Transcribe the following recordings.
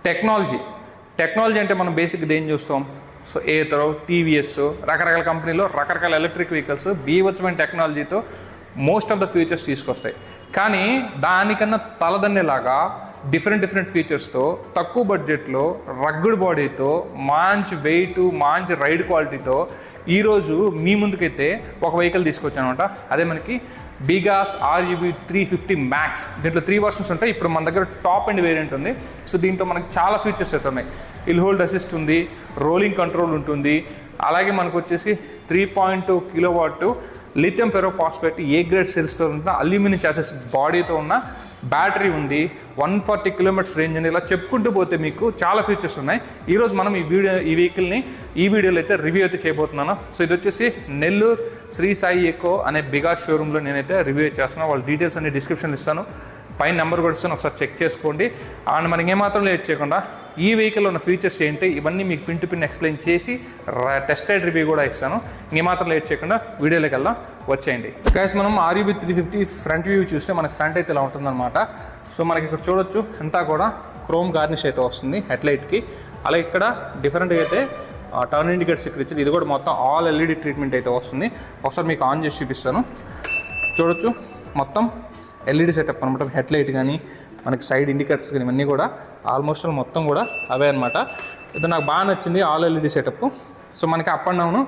Technology అంటే మనం బేసిక్గా దేని చూస్తాం? సో ఏతరో, టీవీఎస్, రకరకాల కంపెనీలో రకరకాల ఎలక్ట్రిక్ వెహికల్స్ బీభత్సమైన టెక్నాలజీతో మోస్ట్ ఆఫ్ ద ఫీచర్స్ తీసుకొస్తాయి. కానీ దానికన్నా తలదన్నేలాగా డిఫరెంట్ ఫీచర్స్తో తక్కువ బడ్జెట్లో రగ్గుడ్ బాడీతో మంచి వెయిట్, మంచి రైడ్ క్వాలిటీతో ఈరోజు మీ ముందుకైతే ఒక వెహికల్ తీసుకొచ్చాను అనమాట. అదే మనకి బిగాస్ RUV 350 మ్యాక్స్. దీంట్లో 3 వర్షన్స్ ఉంటాయి. ఇప్పుడు మన దగ్గర టాప్ అండ్ వేరియంట్ ఉంది. సో దీంట్లో మనకి చాలా ఫీచర్స్ అయితే ఉన్నాయి. హిల్ హోల్డ్ అసిస్ట్ ఉంది, రోలింగ్ కంట్రోల్ ఉంటుంది, అలాగే మనకు వచ్చేసి 3.2 కిలోవాట్ లిథియం ఫెరోఫాస్ఫేట్ గ్రేడ్ సెల్స్తో ఉన్న అల్యూమినియం చాసెస్ బాడీతో ఉన్న బ్యాటరీ ఉంది, 140 కిలోమీటర్స్ రేంజ్ ఉంది. ఇలా చెప్పుకుంటూ పోతే మీకు చాలా ఫీచర్స్ ఉన్నాయి. ఈరోజు మనం ఈ వెహికల్ని ఈ వీడియోలో అయితే రివ్యూ అయితే చేయబోతున్నాను. సో ఇది వచ్చేసి నెల్లూరు శ్రీ సాయి ఎకో అనే బిగాస్ షోరూంలో నేనైతే రివ్యూ చేస్తున్నాను. వాళ్ళ డీటెయిల్స్ అన్ని డిస్క్రిప్షన్లో ఇస్తాను, పైన నెంబర్ కూడా ఇస్తాను, ఒకసారి చెక్ చేసుకోండి. అండ్ మనకి ఏమాత్రం లేట్ చేయకుండా ఈ వెహికల్లో ఉన్న ఫీచర్స్ ఏంటి ఇవన్నీ మీకు పిన్ టు పిన్ ఎక్స్ప్లెయిన్ చేసి టెస్ట్ రైడ్ రివ్యూ కూడా ఇస్తాను. ఏమాత్రం లేట్ చేయకుండా వీడియోలోకి వెళ్దాం, వచ్చేయండి. గైస్, మనం RUV 350 ఫ్రంట్ వ్యూ చూస్తే మనకి ఫ్రంట్ అయితే ఇలా ఉంటుందన్నమాట. సో మనకి ఇక్కడ చూడొచ్చు అంతా కూడా క్రోమ్ గార్నిష్ అయితే వస్తుంది హెడ్లైట్కి. అలాగే ఇక్కడ డిఫరెంట్గా అయితే టర్న్ ఇండికేటర్స్ ఇక్కడ ఇచ్చింది. ఇది కూడా మొత్తం ఆల్ LED ట్రీట్మెంట్ అయితే వస్తుంది. ఒకసారి మీకు ఆన్ చేసి చూపిస్తాను. చూడొచ్చు మొత్తం LED సెటప్ అనమాట. హెడ్లైట్ కానీ మనకి సైడ్ ఇండికేటర్స్ కానీ ఇవన్నీ కూడా ఆల్మోస్ట్ మొత్తం కూడా అవే అనమాట. ఇది నాకు బాగా నచ్చింది, ఆల్ LED సెటప్. సో మనకి అప్ అండ్ డౌన్,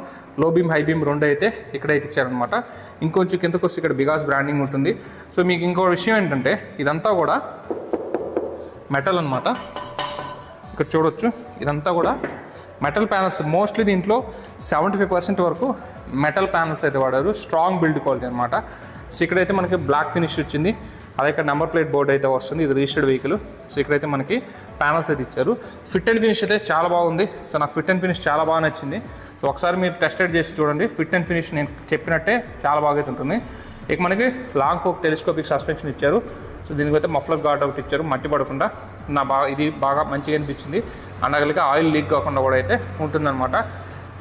లో బీమ్, హై బీమ్ రెండు అయితే ఇక్కడైతే ఇచ్చారనమాట. ఇంకొంచెం కిందకు వస్తే ఇక్కడ బిగాస్ బ్రాండింగ్ ఉంటుంది. సో మీకు ఇంకో విషయం ఏంటంటే ఇదంతా కూడా మెటల్ అనమాట. ఇక్కడ చూడొచ్చు ఇదంతా కూడా మెటల్ ప్యానల్స్. మోస్ట్లీ దీంట్లో 75% వరకు మెటల్ ప్యానల్స్ అయితే వాడారు. స్ట్రాంగ్ బిల్డ్ క్వాలిటీ అనమాట. సో ఇక్కడైతే మనకి బ్లాక్ ఫినిష్ వచ్చింది. అలాగే ఇక్కడ నెంబర్ ప్లేట్ బోర్డ్ అయితే వస్తుంది. ఇది రిజిస్టర్డ్ వెహికల్. సో ఇక్కడైతే మనకి ప్యానల్స్ అయితే ఇచ్చారు. ఫిట్ అండ్ ఫినిష్ అయితే చాలా బాగుంది. సో నాకు ఫిట్ అండ్ ఫినిష్ చాలా బాగా నచ్చింది. సో ఒకసారి మీరు టెస్ట్ రైడ్ చేసి చూడండి. ఫిట్ అండ్ ఫినిష్ నేను చెప్పినట్టే చాలా బాగా అయితే ఉంటుంది. ఇక మనకి లాంగ్ ఫోక్ టెలిస్కోపిక్ సస్పెన్షన్ ఇచ్చారు. సో దీనికైతే మఫ్లర్ గార్డ్ ఒకటి ఇచ్చారు, మట్టి పడకుండా. ఇది బాగా మంచిగా అనిపించింది. అండ్ ఆయిల్ లీక్ కాకుండా కూడా అయితే ఉంటుందన్నమాట.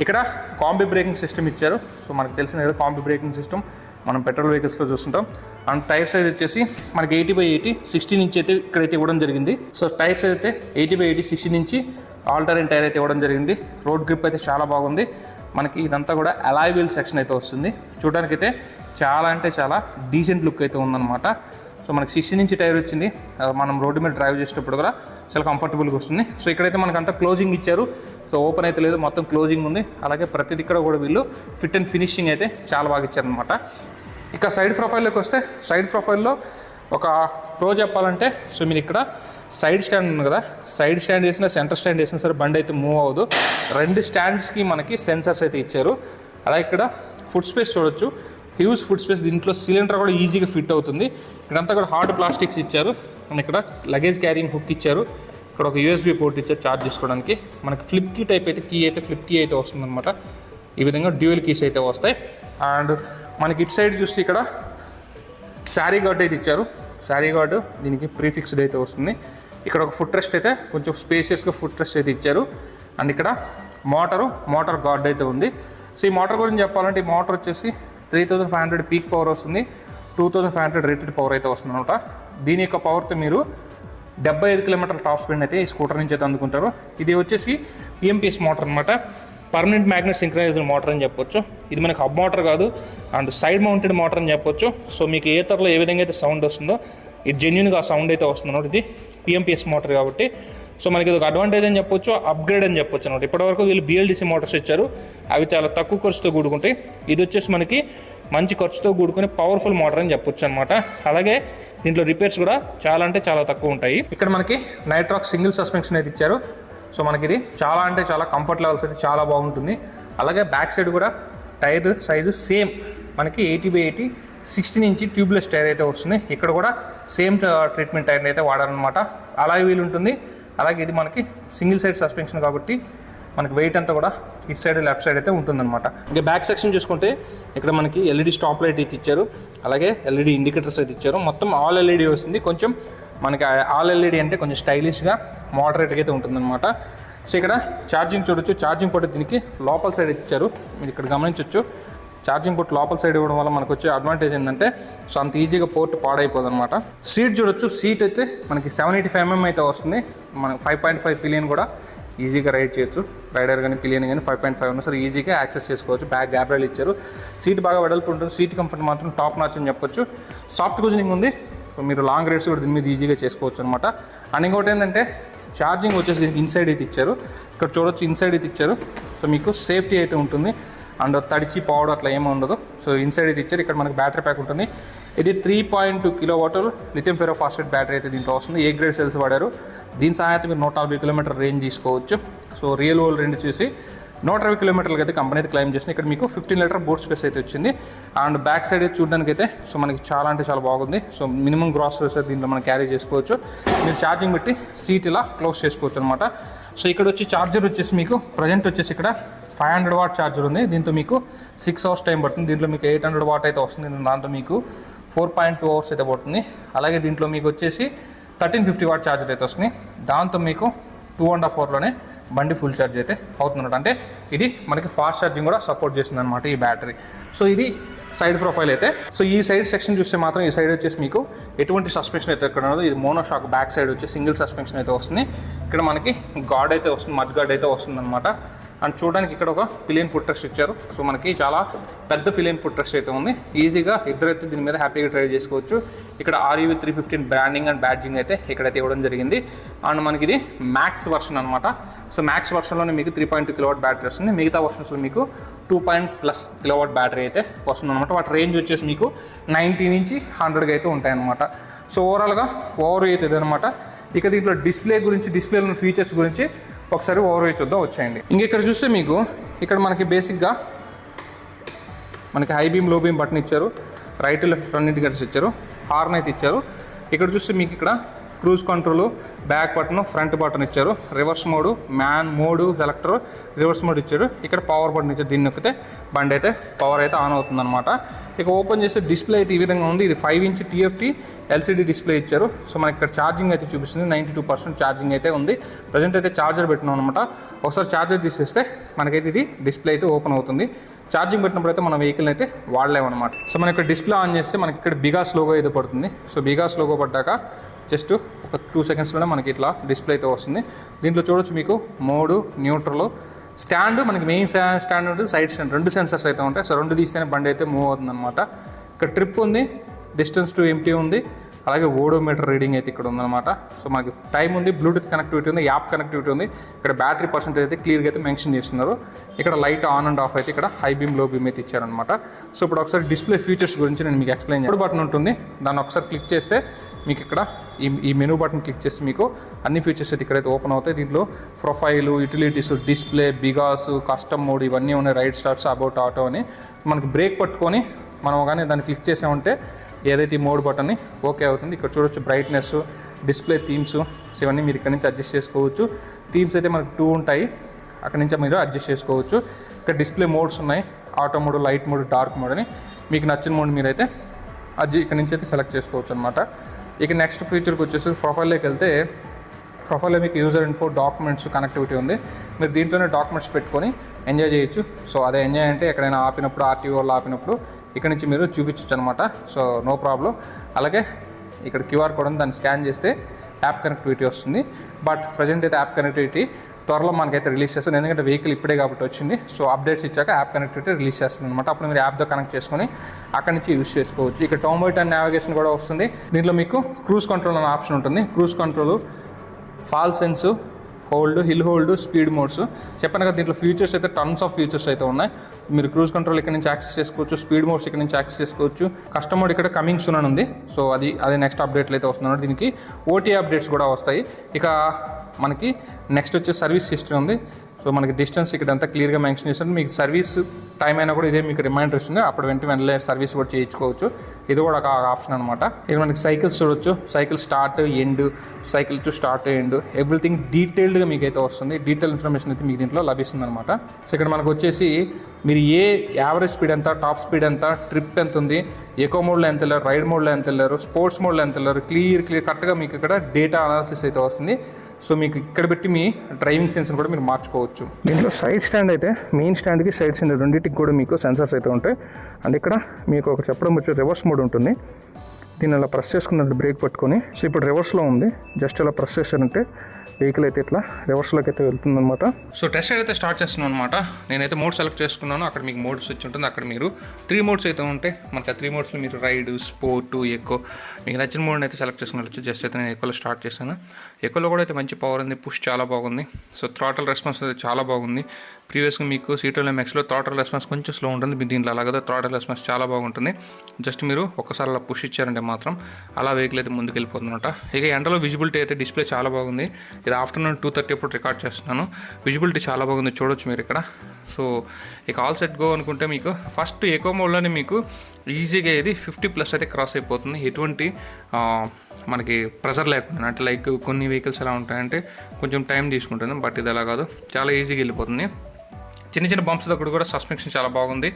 ఇక్కడ కాంబీ బ్రేకింగ్ సిస్టమ్ ఇచ్చారు. సో మనకు తెలిసిన కదా కాంబీ బ్రేకింగ్ సిస్టమ్ మనం పెట్రోల్ వెహికల్స్లో చూస్తుంటాం. అండ్ టైర్ సైజ్ వచ్చేసి మనకి 80/80 16 ఇంచ్ అయితే ఇక్కడైతే ఇవ్వడం జరిగింది. సో టైర్ సైజ్ అయితే 80/80 16 ఇంచ్ ఆల్టరైన్ టైర్ అయితే ఇవ్వడం జరిగింది. రోడ్ గ్రిప్ అయితే చాలా బాగుంది. మనకి ఇదంతా కూడా అలాయ్ వీల్ సెక్షన్ అయితే వస్తుంది. చూడడానికి అయితే చాలా అంటే చాలా డీసెంట్ లుక్ అయితే ఉందన్నమాట. సో మనకి 16 ఇంచ్ టైర్ వచ్చింది. మనం రోడ్డు మీద డ్రైవ్ చేసేటప్పుడు కూడా చాలా కంఫర్టబుల్గా వస్తుంది. సో ఇక్కడైతే మనకంతా క్లోజింగ్ ఇచ్చారు. సో ఓపెన్ అయితే లేదు, మొత్తం క్లోజింగ్ ఉంది. అలాగే ప్రతిది ఇక్కడ కూడా వీళ్ళు ఫిట్ అండ్ ఫినిషింగ్ అయితే చాలా బాగా ఇచ్చారనమాట. ఇక సైడ్ ప్రొఫైల్లోకి వస్తే సైడ్ ప్రొఫైల్లో ఒక ప్రో చెప్పాలంటే, సో మీరు ఇక్కడ సైడ్ స్టాండ్ ఉంది కదా, సైడ్ స్టాండ్ వేసినా సెంటర్ స్టాండ్ వేసినా సరే బండి అయితే మూవ్ అవ్వదు. 2 స్టాండ్స్కి మనకి సెన్సర్స్ అయితే ఇచ్చారు. అలాగే ఇక్కడ ఫుట్ స్పేస్ చూడొచ్చు, హ్యూజ్ ఫుట్ స్పేస్. దీంట్లో సిలిండర్ కూడా ఈజీగా ఫిట్ అవుతుంది. ఇక్కడంతా కూడా హార్డ్ ప్లాస్టిక్స్ ఇచ్చారు. అండ్ ఇక్కడ లగేజ్ క్యారింగ్ హుక్ ఇచ్చారు. ఇక్కడ ఒక USB పోర్ట్ ఇచ్చారు ఛార్జ్ చేసుకోవడానికి. మనకి ఫ్లిప్ కీ టైప్ అయితే ఫ్లిప్ కీ అయితే వస్తుందన్నమాట. ఈ విధంగా డ్యూయల్ కీస్ అయితే వస్తాయి. అండ్ మనకి ఇటు సైడ్ చూస్తే ఇక్కడ శారీ గార్డ్ అయితే ఇచ్చారు. శారీ గార్డు దీనికి ప్రీఫిక్స్డ్ అయితే వస్తుంది. ఇక్కడ ఒక ఫుట్ రెస్ట్ అయితే కొంచెం స్పేషియస్గా ఫుట్ రెస్ట్ అయితే ఇచ్చారు. అండ్ ఇక్కడ మోటార్ గార్డ్ అయితే ఉంది. సో ఈ మోటార్ గురించి చెప్పాలంటే ఈ మోటార్ వచ్చేసి 3500 పీక్ పవర్ వస్తుంది, 2500 రేటెడ్ పవర్ అయితే వస్తుంది అనమాట. దీని యొక్క పవర్తో మీరు 75 కిలోమీటర్ల టాప్ స్పీడ్ అయితే ఈ స్కూటర్ నుంచి అయితే అందుకుంటారు. ఇది వచ్చేసి PMPS మోటార్ అనమాట. పర్మనెంట్ మ్యాగ్నెట్ సింక్రనైజ్డ్ మోటార్ అని చెప్పొచ్చు. ఇది మనకి హబ్ మోటార్ కాదు, అండ్ సైడ్ మౌంటెడ్ మోటార్ అని చెప్పొచ్చు. సో మీకు ఏతర్లో ఏ విధంగా అయితే సౌండ్ వస్తుందో ఇది జెన్యున్గా ఆ సౌండ్ అయితే వస్తుంది అనమాట. ఇది PMPS మోటార్ కాబట్టి సో మనకి ఇది ఒక అడ్వాంటేజ్ అని చెప్పొచ్చు, అప్గ్రేడ్ అని చెప్పొచ్చు అనమాట. ఇప్పటివరకు వీళ్ళు BLDC మోటార్స్ ఇచ్చారు, అవి చాలా తక్కువ ఖర్చుతో కూడుకుంటాయి. ఇది వచ్చేసి మనకి మంచి ఖర్చుతో కూడుకుని పవర్ఫుల్ మోటార్ అని చెప్పొచ్చు అనమాట. అలాగే దీంట్లో రిపేర్స్ కూడా చాలా అంటే చాలా తక్కువ ఉంటాయి. ఇక్కడ మనకి నైట్రాక్ సింగిల్ సస్పెన్షన్ అయితే ఇచ్చారు. సో మనకి ఇది చాలా అంటే చాలా కంఫర్ట్ లెవెల్స్ అయితే చాలా బాగుంటుంది. అలాగే బ్యాక్ సైడ్ కూడా టైర్ సైజు సేమ్ మనకి 80/80 16 ఇంచ్ ట్యూబ్లెస్ టైర్ అయితే వస్తుంది. ఇక్కడ కూడా సేమ్ ట్రీట్మెంట్ టైర్ అయితే వాడారనమాట. అలాగే వీలు ఉంటుంది. అలాగే ఇది మనకి సింగిల్ సైడ్ సస్పెన్షన్ కాబట్టి మనకి వెయిట్ అంతా కూడా ఇటు సైడ్ లెఫ్ట్ సైడ్ అయితే ఉంటుందన్నమాట. ఇంకా బ్యాక్ సెక్షన్ చూసుకుంటే ఇక్కడ మనకి LED స్టాప్ లైట్ అయితే ఇచ్చారు. అలాగే LED ఇండికేటర్స్ అయితే ఇచ్చారు. మొత్తం ఆల్ LED వస్తుంది. కొంచెం మనకి ఆల్ LED అంటే కొంచెం స్టైలిష్గా మోడరేట్గా అయితే ఉంటుందన్నమాట. సో ఇక్కడ ఛార్జింగ్ చూడొచ్చు, ఛార్జింగ్ పోర్ట్ దీనికి లోపల సైడ్ అయితే ఇచ్చారు. మీరు ఇక్కడ గమనించవచ్చు ఛార్జింగ్ పోర్ట్ లోపల సైడ్ ఇవ్వడం వల్ల మనకు వచ్చే అడ్వాంటేజ్ ఏంటంటే సో అంత ఈజీగా పోర్ట్ పాడైపోదు అనమాట. సీట్ చూడొచ్చు, సీట్ అయితే మనకి 785mm అయితే వస్తుంది. మనకి 5.5 పిలియన్ కూడా ఈజీగా రైడ్ చేయొచ్చు. రైడర్ కానీ పిలియన్ కానీ 5.5 ఉన్నా సరే ఈజీగా యాక్సెస్ చేసుకోవచ్చు. బ్యాక్ గ్యాప్ రైల్ ఇచ్చారు. సీట్ బాగా వెడల్పు ఉంటుంది. సీట్ కంఫర్ట్ మాత్రం టాప్ నాచ్ అని చెప్పొచ్చు. సాఫ్ట్ కుషనింగ్ ఉంది. సో మీరు లాంగ్ రైడ్స్ కూడా దీని మీద ఈజీగా చేసుకోవచ్చు అనమాట. అండ్ ఇంకోటి ఏంటంటే ఛార్జింగ్ వచ్చేసి దీనికి ఇన్సైడ్ అయితే ఇచ్చారు. ఇక్కడ చూడొచ్చు ఇన్సైడ్ అయితే ఇచ్చారు. సో మీకు సేఫ్టీ అయితే ఉంటుంది. అండ్ తడిచి పోవడం అట్లా ఏమీ ఉండదు. సో ఇన్సైడ్ అయితే ఇచ్చారు. ఇక్కడ మనకి బ్యాటరీ ప్యాక్ ఉంటుంది. ఇది 3.2 kW లిథియం ఫెరోఫాస్ఫేట్ బ్యాటరీ అయితే దీంట్లో వస్తుంది. ఏ గ్రేడ్ సెల్స్ వాడారు. దీని సహాయత మీరు 140 km రేంజ్ తీసుకోవచ్చు. సో రియల్ వరల్డ్ రేంజ్ చూసి 120 km అయితే కంపెనీ అయితే క్లైమ్ చేసింది. ఇక్కడ మీకు 15 లీటర్ బూట్ స్పేస్ అయితే వచ్చింది. అండ్ బ్యాక్ సైడ్ అయితే చూడడానికి అయితే సో మనకి చాలా అంటే చాలా బాగుంది. సో మినిమం గ్రాసరీస్ అయితే దీంట్లో మనం క్యారీ చేసుకోవచ్చు. మీరు ఛార్జింగ్ పెట్టి సీట్ ఇలా క్లోజ్ చేసుకోవచ్చు అనమాట. సో ఇక్కడ వచ్చి ఛార్జర్ వచ్చేసి మీకు ప్రజెంట్ వచ్చేసి ఇక్కడ 500 వాట్ ఛార్జర్ ఉంది. దీంతో మీకు 6 అవర్స్ టైం పడుతుంది. దీంట్లో మీకు 800 వాట్ అయితే వస్తుంది. దాంతో మీకు 4.2 అవర్స్ అయితే పడుతుంది. అలాగే దీంట్లో మీకు వచ్చేసి 1350 వాట్ ఛార్జర్ అయితే వస్తుంది. దాంతో మీకు 2.5 అవర్లోనే బండి ఫుల్ ఛార్జ్ అయితే అవుతుందన్నమాట. అంటే ఇది మనకి ఫాస్ట్ ఛార్జింగ్ కూడా సపోర్ట్ చేస్తుంది అనమాట ఈ బ్యాటరీ. సో ఇది సైడ్ ప్రొఫైల్ అయితే. సో ఈ సైడ్ సెక్షన్ చూస్తే మాత్రం ఈ సైడ్ వచ్చేసి మీకు ఎటువంటి సస్పెన్షన్ అయితే ఎక్కడ ఉండదు. ఇది మోనోషాక్. బ్యాక్ సైడ్ వచ్చి సింగిల్ సస్పెన్షన్ అయితే వస్తుంది. ఇక్కడ మనకి గార్డ్ అయితే వస్తుంది, మడ్ గార్డ్ అయితే వస్తుంది అనమాట. అండ్ చూడడానికి ఇక్కడ ఒక పిలియన్ ఫుట్ రెస్ట్ ఇచ్చారు. సో మనకి చాలా పెద్ద పిలియన్ ఫుట్ రెస్ట్ అయితే ఉంది. ఈజీగా ఇద్దరైతే దీని మీద హ్యాపీగా డ్రైవ్ చేసుకోవచ్చు. ఇక్కడ RUV 315 బ్రాండింగ్ అండ్ బ్యాడ్జింగ్ అయితే ఇక్కడైతే ఇవ్వడం జరిగింది. అండ్ మనకి ఇది మ్యాక్స్ వర్షన్ అనమాట. సో మ్యాక్స్ వర్షన్లోనే మీకు 3.2 kW బ్యాటరీ వస్తుంది. మిగతా వర్షన్స్లో మీకు 2+ kW బ్యాటరీ అయితే వస్తుంది అనమాట. వాటి రేంజ్ వచ్చేసి మీకు 90 నుంచి 100 అయితే ఉంటాయన్నమాట. సో ఓవరాల్గా ఓవర్ అయితే ఇదనమాట. ఇక దీంట్లో డిస్ప్లేలో ఫీచర్స్ గురించి ఒకసారి ఓవర్ చూద్దాం, వచ్చేయండి. ఇక్కడ చూస్తే మీకు ఇక్కడ మనకి బేసిక్గా మనకి high beam low beam button ఇచ్చారు. రైట్ లెఫ్ట్ రన్ ఇండికేటర్స్ ఇచ్చారు. హార్న్ అయితే ఇచ్చారు. ఇక్కడ చూస్తే మీకు ఇక్కడ cruise control, back button, front button ఇచ్చారు. Reverse mode, man mode selector, reverse mode ఇచ్చారు. ఇక్కడ పవర్ బటన్ ఇచ్చారు. దీన్ని నొక్కితే బండి అయితే పవర్ అయితే ఆన్ అవుతుందన్నమాట. ఇక ఓపెన్ చేస్తే డిస్ప్లే అయితే ఈ విధంగా ఉంది. ఇది 5-inch TFT LCD డిస్ప్లే ఇచ్చారు. సో మనకి ఇక్కడ ఛార్జింగ్ అయితే చూపిస్తుంది. 92% ఛార్జింగ్ అయితే ఉంది. ప్రజెంట్ అయితే ఛార్జర్ పెట్టినాం అనమాట. ఒకసారి ఛార్జర్ తీసేస్తే మనకైతే ఇది డిస్ప్లే అయితే ఓపెన్ అవుతుంది. ఛార్జింగ్ పెట్టినప్పుడు అయితే మన వెహికల్ అయితే వాడలేమన్నమాట. సో మనకి ఇక్కడ డిస్ప్లే ఆన్ చేస్తే మనకి ఇక్కడ బిగాస్ లోగో అయితే పడుతుంది. సో బిగాస్ లోగో పడ్డాక జస్ట్ ఒక 2 సెకండ్స్లోనే మనకి ఇట్లా డిస్ప్లే అయితే వస్తుంది. దీంట్లో చూడొచ్చు మీకు మోడు, న్యూట్రల్, స్టాండ్, మనకి మెయిన్ స్టాండ్ ఉంటుంది, సైడ్ స్టాండ్, 2 సెన్సర్స్ అయితే ఉంటాయి. సో 2 తీస్తేనే బండి అయితే మూవ్ అవుతుంది అనమాట. ఇక్కడ ట్రిప్ ఉంది, డిస్టెన్స్ టు ఎంటీ ఉంది, అలాగే ఓడోమీటర్ రీడింగ్ అయితే ఇక్కడ ఉందన్నమాట. సో మనకి టైం ఉంది, బ్లూటూత్ కనెక్టివిటీ ఉంది, యాప్ కనెక్టివిటీ ఉంది. ఇక్కడ బ్యాటరీ పర్సెంటేజ్ అయితే క్లియర్గా అయితే మెన్షన్ చేస్తున్నారు. ఇక్కడ లైట్ ఆన్ అండ్ ఆఫ్ అయితే ఇక్కడ హై బీమ్ లో బీమ్ అయితే ఇచ్చారనమాట. సో ఇప్పుడు ఒకసారి డిస్ప్లే ఫీచర్స్ గురించి నేను మీకు ఎక్స్ప్లెయిన్ చేస్తాను. బటన్ ఉంటుంది, దాన్ని ఒకసారి క్లిక్ చేస్తే మీకు ఇక్కడ ఈ మెనూ బటన్ క్లిక్ చేస్తే మీకు అన్ని ఫీచర్స్ అయితే ఇక్కడైతే ఓపెన్ అవుతాయి. దీంట్లో ప్రొఫైలు, యూటిలిటీస్, డిస్ప్లే, బిగాస్, కస్టమ్ మోడ్ ఇవన్నీ ఉన్నాయి. రైడ్ స్టార్ట్స్, అబౌట్ ఆటో అని. మనకి బ్రేక్ పట్టుకొని మనం కానీ దాన్ని క్లిక్ చేసామంటే ఏదైతే ఈ మోడ్ బటన్ని ఓకే అవుతుంది. ఇక్కడ చూడొచ్చు బ్రైట్నెస్, డిస్ప్లే, థీమ్స్ ఇవన్నీ మీరు ఇక్కడ నుంచి అడ్జస్ట్ చేసుకోవచ్చు. థీమ్స్ అయితే మనకు 2 ఉంటాయి, అక్కడ నుంచి మీరు అడ్జస్ట్ చేసుకోవచ్చు. ఇక్కడ డిస్ప్లే మోడ్స్ ఉన్నాయి, auto mode, light mode, dark mode అని. మీకు నచ్చిన మోడ్ మీరైతే ఇక్కడ నుంచి అయితే సెలెక్ట్ చేసుకోవచ్చు అనమాట. ఇక నెక్స్ట్ ఫీచర్కి వచ్చేసి ప్రొఫైల్లోకి వెళ్తే ప్రొఫైల్లో మీకు యూజర్ ఇన్ఫో, డాక్యుమెంట్స్ కనెక్టివిటీ ఉంది. మీరు దీంట్లోనే డాక్యుమెంట్స్ పెట్టుకొని ఎంజాయ్ చేయొచ్చు. సో అదే ఎంజాయ్ అంటే ఎక్కడైనా ఆపినప్పుడు, RTOలో ఆపినప్పుడు ఇక్కడ నుంచి మీరు చూపించవచ్చు అనమాట. So no problem. అలాగే ఇక్కడ QR కోడ్ ఉంది, దాన్ని స్కాన్ చేస్తే యాప్ కనెక్టివిటీ వస్తుంది. బట్ ప్రజెంట్ అయితే యాప్ కనెక్టివిటీ త్వరలో మనకైతే రిలీజ్ చేస్తుంది, ఎందుకంటే వెహికల్ ఇప్పుడే కాబట్టి వచ్చింది. సో అప్డేట్స్ ఇచ్చాక యాప్ కనెక్టివిటీ రిలీజ్ చేస్తుంది అనమాట. అప్పుడు మీరు యాప్తో కనెక్ట్ చేసుకొని అక్కడి నుంచి యూస్ చేసుకోవచ్చు. ఇక్కడ టోమోట్ అండ్ నావిగేషన్ కూడా వస్తుంది. దీంట్లో మీకు క్రూజ్ కంట్రోల్ అనే ఆప్షన్ ఉంటుంది. Cruise control, fall sense, hold, hill hold, speed modes చెప్పాను కదా. దీంట్లో ఫీచర్స్ అయితే టన్స్ ఆఫ్ ఫీచర్స్ అయితే ఉన్నాయి. మీరు క్రూజ్ కంట్రోల్ ఇక్కడ నుంచి యాక్సెస్ చేసుకోవచ్చు, స్పీడ్ మోడ్స్ ఇక్కడ నుంచి యాక్సెస్ చేసుకోవచ్చు. కస్టమ్ మోడ్ ఇక్కడ కమింగ్ సూన్ అని ఉంది. సో అది నెక్స్ట్ అప్డేట్లు అయితే వస్తున్నాయి. దీనికి OTA అప్డేట్స్ కూడా వస్తాయి. ఇక మనకి నెక్స్ట్ వచ్చే సర్వీస్ హిస్టరీ ఉంది. సో మనకి డిస్టెన్స్ ఇక్కడ అంతా క్లియర్గా మెన్షన్ చేస్తుంది. మీకు సర్వీస్ టైం అయినా కూడా ఇదే మీకు రిమైండర్ ఇస్తుంది. అప్పుడు వెంటనే సర్వీస్ కూడా చేయించుకోవచ్చు. ఇది కూడా ఒక ఆప్షన్ అనమాట. ఇక్కడ మనకి సైకిల్స్ చూడొచ్చు, cycle start, end, cycle to start, end, everything డీటెయిల్డ్గా మీకు అయితే వస్తుంది. డీటెయిల్ ఇన్ఫర్మేషన్ అయితే మీకు దీంట్లో లభిస్తుంది అనమాట. సో ఇక్కడ మనకు వచ్చేసి మీరు ఏ యావరేజ్ స్పీడ్ ఎంత, టాప్ స్పీడ్ ఎంత, ట్రిప్ ఎంత ఉంది, ఎకో మోడ్లో ఎంత వెళ్ళారు, రైడ్ మోడ్లో ఎంత వెళ్ళారు, స్పోర్ట్స్ మోడ్లో ఎంత వెళ్ళారు, క్లియర్ కరెక్ట్గా మీకు ఇక్కడ డేటా అనాలిసిస్ అయితే వస్తుంది. సో మీకు ఇక్కడ పెట్టి మీ డ్రైవింగ్ సెన్స్ని కూడా మీరు మార్చుకోవచ్చు. దీంట్లో సైడ్ స్టాండ్ అయితే మెయిన్ స్టాండ్కి సైడ్ స్టాండ్ రెండింటికి కూడా మీకు సెన్సార్స్ అయితే ఉంటాయి. అండ్ ఇక్కడ మీకు ఒక చెప్పడం వచ్చి రివర్స్ మోడ్ ఉంటుంది. దీన్ని అలా ప్రెస్ చేసుకున్నట్టు బ్రేక్ పట్టుకొని, సో ఇప్పుడు రివర్స్లో ఉంది, జస్ట్ అలా ప్రెస్ చేశారంటే వెహికల్ అయితే ఇట్లా రివర్స్లోకి అయితే వెళ్తుందన్నమాట. సో టెస్ట్ అయితే స్టార్ట్ చేస్తున్నాను అనమాట. నేనైతే మోడ్ సెలెక్ట్ చేసుకున్నాను. అక్కడ మీకు మోడ్ స్విచ్ ఉంటుంది. అక్కడ మీరు 3 మోడ్స్ అయితే ఉంటాయి. మనకి ఆ 3 మోడ్స్లో మీరు రైడ్, స్పోర్ట్, ఎకో మీకు నచ్చిన మోడ్ని అయితే సెలెక్ట్ చేసుకున్నచ్చు. జస్ట్ అయితే నేను ఎకోలో స్టార్ట్ చేశాను. ఎకోలో కూడా అయితే మంచి పవర్ ఉంది, పుష్ చాలా బాగుంది. సో థ్రాటల్ రెస్పాన్స్ అయితే చాలా బాగుంది. ప్రీవియస్గా మీకు C12MXలో థ్రాటల్ రెస్పాన్స్ కొంచెం స్లో ఉంటుంది. మీ దీంట్లో అలాగదా థ్రాటల్ రెస్పాన్స్ చాలా బాగుంటుంది. జస్ట్ మీరు ఒకసారి అలా పుష్ ఇచ్చారంటే మాత్రం అలా వెహికల్ అయితే ముందుకు వెళ్ళిపోతుందన్నమాట. ఇక ఎండలో విజిబిలిటీ అయితే డిస్ప్లే చాలా బాగుంది. ఇది ఆఫ్టర్నూన్ 2:30 అప్పుడు రికార్డ్ చేస్తున్నాను. విజిబిలిటీ చాలా బాగుంది, చూడొచ్చు మీరు ఇక్కడ. సో ఇక ఆల్ సెట్ గో అనుకుంటే మీకు ఫస్ట్ ఎకో మోడ్లోనే మీకు ఈజీగా ఇది 50+ అయితే క్రాస్ అయిపోతుంది. ఎటువంటి మనకి ప్రెజర్ లేకుండా. అంటే లైక్ కొన్ని వెహికల్స్ ఎలా ఉంటాయంటే కొంచెం టైం తీసుకుంటుంది, బట్ ఇది అలా కాదు, చాలా ఈజీగా వెళ్ళిపోతుంది. చిన్న చిన్న బంప్స్ దగ్గర కూడా సస్పెన్షన్ చాలా బాగుంది.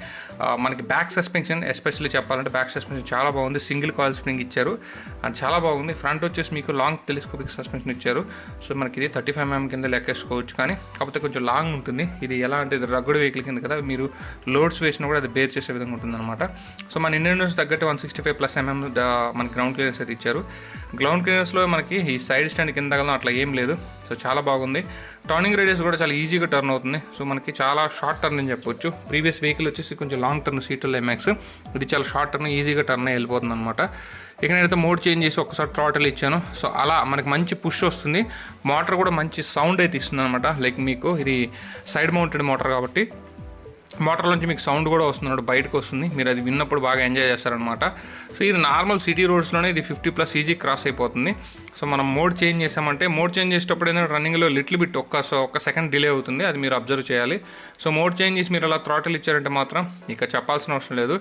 మనకి బ్యాక్ సస్పెన్షన్ ఎస్పెషల్లీ చెప్పాలంటే బ్యాక్ సస్పెన్షన్ చాలా బాగుంది. సింగిల్ కాయిల్ స్ప్రింగ్ ఇచ్చారు అండ్ చాలా బాగుంది. ఫ్రంట్ వచ్చేసి మీకు లాంగ్ టెలిస్కోపిక్ సస్పెన్షన్ ఇచ్చారు. సో మనకి ఇది 35mm కింద లెక్కేసుకోవచ్చు, కానీ కాకపోతే కొంచెం లాంగ్ ఉంటుంది. ఇది ఎలా అంటే ఇది రగ్గుడు వెహికల్ కింద కదా, మీరు లోడ్స్ వేసినా కూడా అది బేర్ చేసే విధంగా ఉంటుంది అనమాట. సో మన ఇండియన్ నుంచి తగ్గట్టు 165+ మనకి గ్రౌండ్ క్లియరెన్స్ అయితే ఇచ్చారు. గ్రౌండ్ క్లియరెన్స్లో మనకి ఈ సైడ్ స్టాండ్ కింద కదా అట్లా ఏం లేదు. సో చాలా బాగుంది. టర్నింగ్ రేడియస్ కూడా చాలా ఈజీగా టర్న్ అవుతుంది. సో మనకి చాలా షార్ట్ టర్న్ అని చెప్పొచ్చు. ప్రీవియస్ వెహికల్ వచ్చేసి కొంచెం లాంగ్ టర్న్ C12MX, ఇది చాలా షార్ట్ టర్న్, ఈజీగా టర్న్ వెళ్ళిపోతుంది అనమాట. ఇక నేనైతే మోడ్ చేంజ్ చేసి ఒకసారి థ్రాటల్ ఇచ్చాను. సో అలా మనకి మంచి పుష్ వస్తుంది. మోటార్ కూడా మంచి సౌండ్ అయితే ఇస్తుంది అనమాట. లైక్ మీకు ఇది సైడ్ మౌంటెడ్ మోటార్ కాబట్టి మోటార్ నుంచి మీకు సౌండ్ కూడా వస్తుంది, బయటకు వస్తుంది. మీరు అది విన్నప్పుడు బాగా ఎంజాయ్ చేస్తారనమాట. సో ఇది నార్మల్ సిటీ రోడ్స్లోనే ఇది 50+ ఈజీ క్రాస్ అయిపోతుంది. సో మనం మోడ్ చేంజ్ చేసామంటే మోడ్ చేంజ్ చేసేటప్పుడు ఏదైనా రన్నింగ్లో లిటిల్ బిట్ ఒక్క సెకండ్ డిలే అవుతుంది, అది మీరు అబ్జర్వ్ చేయాలి. సో మోడ్ చేంజ్ చేసి మీరు అలా థ్రాటిల్ ఇచ్చారంటే మాత్రం ఇక చెప్పాల్సిన అవసరం లేదు.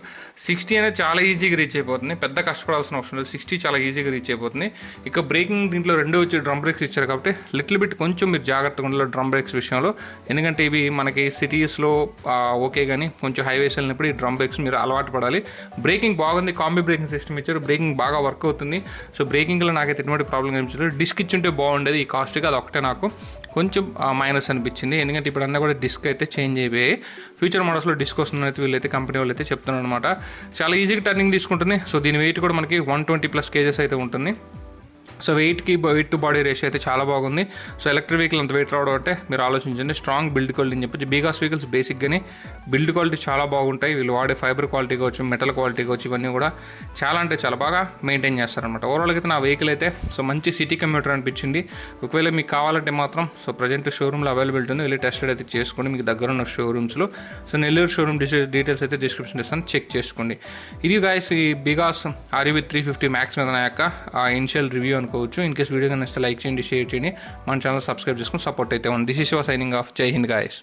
60 అనేది చాలా ఈజీగా రీచ్ అయిపోతుంది, పెద్ద కష్టపడాల్సిన అవసరం లేదు. 60 చాలా ఈజీగా రీచ్ అయిపోతుంది. ఇక బ్రేకింగ్ దీంట్లో 2 వచ్చి డ్రమ్ బ్రేక్స్ ఇచ్చారు కాబట్టి లిటిల్ బిట్ కొంచెం మీరు జాగ్రత్తగా ఉండాలి డ్రమ్ బ్రేక్స్ విషయంలో. ఎందుకంటే ఇవి మనకి సిటీస్లో ఓకే, కానీ కొంచెం హైవేస్ వెళ్ళినప్పుడు ఈ డ్రమ్ బ్రేక్స్ మీరు అలవాటు పడాలి. బ్రేకింగ్ బాగుంది, కాంబీ బ్రేకింగ్ సిస్టమ్ ఇచ్చారు, బ్రేకింగ్ బాగా వర్క్ అవుతుంది. సో బ్రేకింగ్లో నాకైతే ఎటువంటి ప్రాబ్లం కనిపించలేదు. డిస్క్ ఇచ్చుంటే బాగుండేది ఈ కాస్ట్గా, అది ఒకటే నాకు కొంచెం మైనస్ అనిపించింది. ఎందుకంటే ఇప్పుడు అన్నీ కూడా డిస్క్ అయితే చేంజ్ అయిపోయాయి. ఫ్యూచర్ మోడల్స్లో డిస్క్ వస్తుందని వీళ్ళైతే కంపెనీ వాళ్ళు అయితే చెప్తున్నారు అనమాట. చాలా ఈజీగా టర్నింగ్ తీసుకుంటుంది. సో దీని వెయిట్ కూడా మనకి 120+ kgs అయితే ఉంటుంది. So weight to body ratio అయితే చాలా బాగుంది. సో ఎలక్ట్రిక్ వెహికల్ అంత వెయిట్ రావడం అంటే మీరు ఆలోచించండి. స్ట్రాంగ్ బిల్డ్ క్వాలిటీ అని చెప్పొచ్చు. బీగాస్ వెహికల్స్ బేసిక్గానే బిల్డ్ క్వాలిటీ చాలా బాగుంటాయి. వీళ్ళు వాడే ఫైబర్ క్వాలిటీ కావచ్చు, మెటల్ క్వాలిటీ కావచ్చు, ఇవన్నీ కూడా చాలా అంటే చాలా బాగా మెయింటైన్ చేస్తారనమాట. ఓవరాల్గా అయితే నా వెహికల్ అయితే సో మంచి సిటీ కమ్యూటర్ అనిపించింది. ఒకవేళ మీకు కావాలంటే మాత్రం సో ప్రజెంట్ షోరూమ్లో అవైలబిలిటీ ఉంది, వెళ్ళి టెస్ట్ అయితే చేసుకోండి మీకు దగ్గర ఉన్న షోరూమ్స్లో. సో నెల్లూరు షోరూమ్ డీటెయిల్స్ అయితే డిస్క్రిప్షన్ ఇస్తాను, చెక్ చేసుకోండి. ఇది గాయస్ ఈ బిగాస్ REV 350 మ్యాక్స్ మీద నా యొక్క ఇనిషియల్ రివ్యూ అనుకోవచ్చు. ఇన్ కేస్ వీడియో కనిపిస్తే లైక్ చేయండి, షేర్ చేయండి, మన ఛానల్ సబ్స్క్రైబ్ చేసుకుని సపోర్ట్ అయితే ఉంది. This is your signing off. జై హింద్ గాయస్.